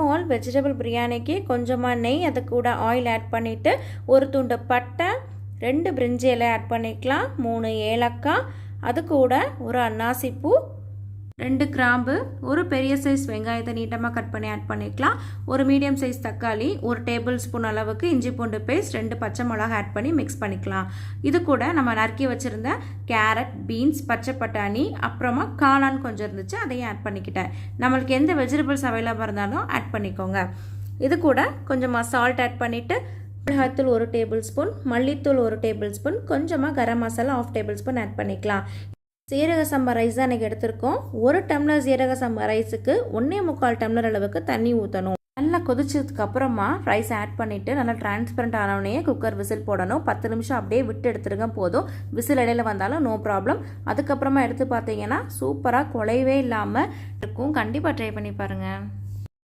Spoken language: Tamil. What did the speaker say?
ஸ்மால் வெஜிடபிள் பிரியாணிக்கு கொஞ்சமாக நெய், அது கூட ஆயில் ஆட் பண்ணிவிட்டு ஒரு துண்டு பட்டை, 2 பிரிஞ்சி இலை ஆட் பண்ணிக்கலாம், 3 ஏலக்காய், அது கூட ஒரு அன்னாசி பூ, 2 கிராம்பு, ஒரு பெரிய சைஸ் வெங்காயத்தை நீட்டமாக கட் பண்ணி ஆட் பண்ணிக்கலாம், ஒரு மீடியம் சைஸ் தக்காளி, 1 டேபிள் ஸ்பூன் அளவுக்கு இஞ்சி பூண்டு பேஸ்ட், 2 பச்சை மிளகாய் ஆட் பண்ணி மிக்ஸ் பண்ணிக்கலாம். இது கூட நம்ம நறுக்கி வச்சுருந்த கேரட், பீன்ஸ், பச்சை பட்டாணி, அப்புறமா காளான் கொஞ்சம் இருந்துச்சு, அதையும் ஆட் பண்ணிக்கிட்டேன். நம்மளுக்கு எந்த வெஜிடபிள்ஸ் அவைலபிளாக இருந்தாலும் ஆட் பண்ணிக்கோங்க. இது கூட கொஞ்சமாக சால்ட் ஆட் பண்ணிவிட்டு மிளகாய்த்தூள் 1 டேபிள் ஸ்பூன், மல்லித்தூள் 1 டேபிள் ஸ்பூன், கொஞ்சமாக garam masala 1/2 table spoon add பண்ணிக்கலாம். சீரக சம்பா ரைஸ் தான் எனக்கு எடுத்திருக்கோம். 1 டம்ளர் சீரக சம்பா ரைஸுக்கு 1.25 டம்ளர் அளவுக்கு தண்ணி ஊற்றணும். நல்லா கொதிச்சதுக்கு அப்புறமா ரைஸ் ஆட் பண்ணிவிட்டு நல்லா டிரான்ஸ்பரண்ட் ஆனவனே குக்கர் விசில் போடணும். 10 நிமிஷம் அப்படியே விட்டு எடுத்துருங்க போதும். விசில் இடையில வந்தாலும் நோ ப்ராப்ளம். அதுக்கப்புறமா எடுத்து பார்த்தீங்கன்னா சூப்பராக குழையவே இல்லாமல் இருக்கும். கண்டிப்பாக ட்ரை பண்ணி பாருங்கள்.